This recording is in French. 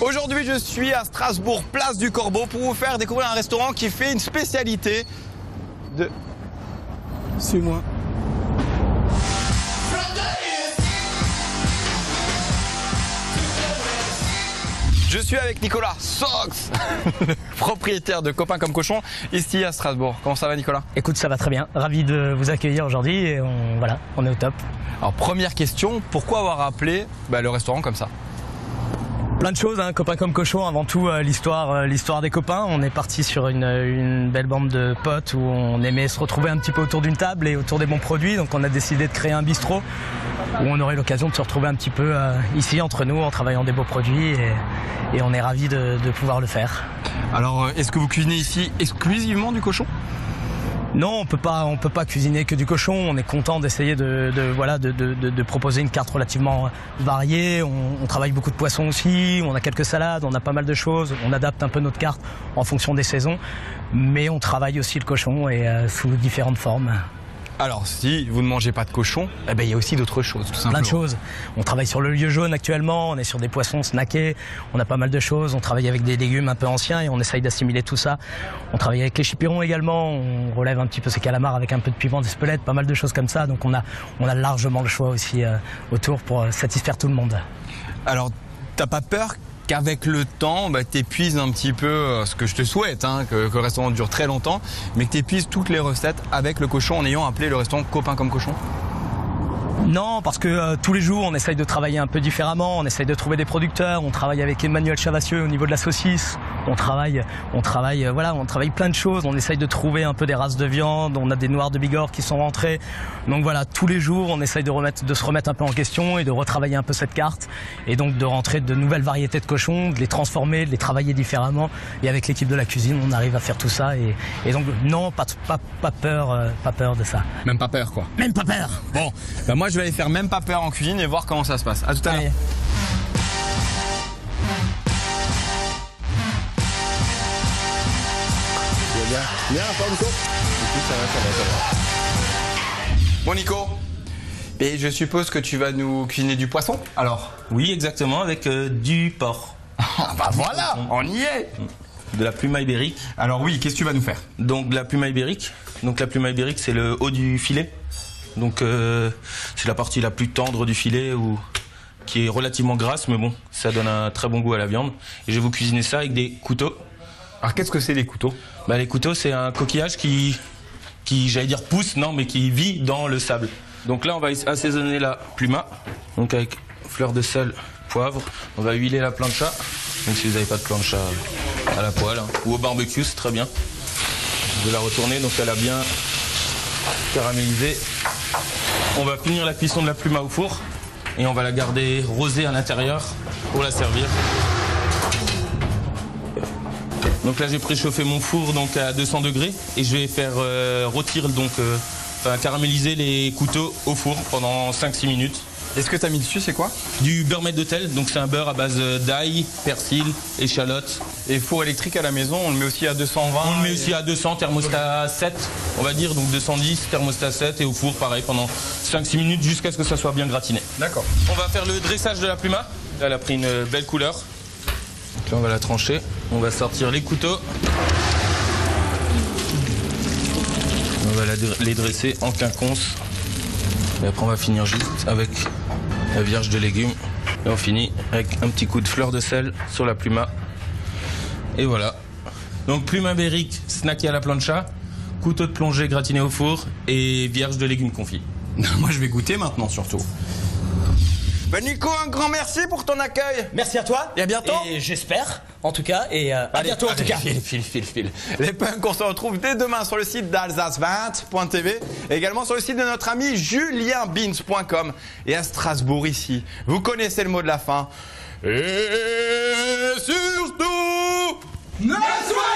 Aujourd'hui, je suis à Strasbourg, place du Corbeau, pour vous faire découvrir un restaurant qui fait une spécialité de... Suis-moi. Je suis avec Nicolas Sox, propriétaire de Copain comme Cochon, ici à Strasbourg. Comment ça va, Nicolas? Écoute, ça va très bien. Ravi de vous accueillir aujourd'hui et on est au top. Alors, première question, pourquoi avoir appelé le restaurant comme ça? Plein de choses, hein. Copain comme Cochon, avant tout l'histoire des copains. On est parti sur une belle bande de potes où on aimait se retrouver un petit peu autour d'une table et autour des bons produits. Donc on a décidé de créer un bistrot où on aurait l'occasion de se retrouver un petit peu ici entre nous en travaillant des beaux produits et on est ravis de pouvoir le faire. Alors, est-ce que vous cuisinez ici exclusivement du cochon? Non, on peut pas cuisiner que du cochon. On est content d'essayer de proposer une carte relativement variée. On travaille beaucoup de poissons aussi. On a quelques salades, on a pas mal de choses. On adapte un peu notre carte en fonction des saisons, mais on travaille aussi le cochon et sous différentes formes. Alors, si vous ne mangez pas de cochon, il y a aussi d'autres choses, tout simplement. Plein de choses. On travaille sur le lieu jaune actuellement, on est sur des poissons snackés, on a pas mal de choses. On travaille avec des légumes un peu anciens et on essaye d'assimiler tout ça. On travaille avec les chipirons également, on relève un petit peu ces calamars avec un peu de piment d'Espelette, pas mal de choses comme ça. Donc on a largement le choix aussi autour pour satisfaire tout le monde. Alors, t'as pas peur qu'avec le temps, t'épuises un petit peu, ce que je te souhaite, que le restaurant dure très longtemps, mais que t'épuises toutes les recettes avec le cochon en ayant appelé le restaurant Copain comme Cochon? Non, parce que tous les jours, on essaye de travailler un peu différemment, on essaye de trouver des producteurs, on travaille avec Emmanuel Chavassieux au niveau de la saucisse, on travaille plein de choses, on essaye de trouver un peu des races de viande, on a des noirs de Bigorre qui sont rentrés. Donc voilà, tous les jours, on essaye de se remettre un peu en question et de retravailler un peu cette carte et donc de rentrer de nouvelles variétés de cochons, de les transformer, de les travailler différemment. Et avec l'équipe de la cuisine, on arrive à faire tout ça et donc non, pas peur de ça. Même pas peur, quoi. Même pas peur. Bon, moi je vais aller faire même pas peur en cuisine et voir comment ça se passe. À tout à l'heure. Bien, encore Nico. Ça va. Bon Nico, et je suppose que tu vas nous cuisiner du poisson, alors? Oui, exactement, avec du porc. Voilà, on y est. De la pluma ibérique. Alors oui, qu'est-ce que tu vas nous faire? Donc de la pluma ibérique. Donc la pluma ibérique, c'est le haut du filet. Donc c'est la partie la plus tendre du filet qui est relativement grasse, mais bon, ça donne un très bon goût à la viande. Et je vais vous cuisiner ça avec des couteaux. Alors qu'est-ce que c'est les couteaux? Les couteaux, c'est un coquillage qui j'allais dire pousse, non, mais qui vit dans le sable. Donc là, on va assaisonner la pluma, donc avec fleur de sel, poivre. On va huiler la plancha, donc si vous n'avez pas de plancha à la poêle ou au barbecue, c'est très bien. Je vais la retourner, donc elle a bien caramélisé. On va finir la cuisson de la pluma au four et on va la garder rosée à l'intérieur pour la servir. Donc là j'ai préchauffé mon four donc à 200 degrés et je vais faire rôtir caraméliser les couteaux au four pendant 5-6 minutes. Et ce que tu as mis dessus, c'est quoi? Du beurre maître d'hôtel, donc c'est un beurre à base d'ail, persil, échalote. Et four électrique à la maison, on le met aussi à 220? On le met aussi à 200, thermostat 7, on va dire, donc 210, thermostat 7 et au four pareil pendant 5-6 minutes jusqu'à ce que ça soit bien gratiné. D'accord. On va faire le dressage de la pluma. Elle a pris une belle couleur. Donc là on va la trancher, on va sortir les couteaux. On va les dresser en quinconce. Et après on va finir juste avec la vierge de légumes. Et on finit avec un petit coup de fleur de sel sur la pluma. Et voilà. Donc pluma ibérique snacké à la plancha, couteau de plongée gratiné au four et vierge de légumes confits. Moi je vais goûter maintenant surtout. Nico, un grand merci pour ton accueil. Merci à toi. Et à bientôt. Et j'espère, en tout cas, et à bientôt en tout cas. File. Les punks, on se retrouve dès demain sur le site d'Alsace20.tv et également sur le site de notre ami julienbeans.com. Et à Strasbourg ici, vous connaissez le mot de la fin. Et surtout, ne soyez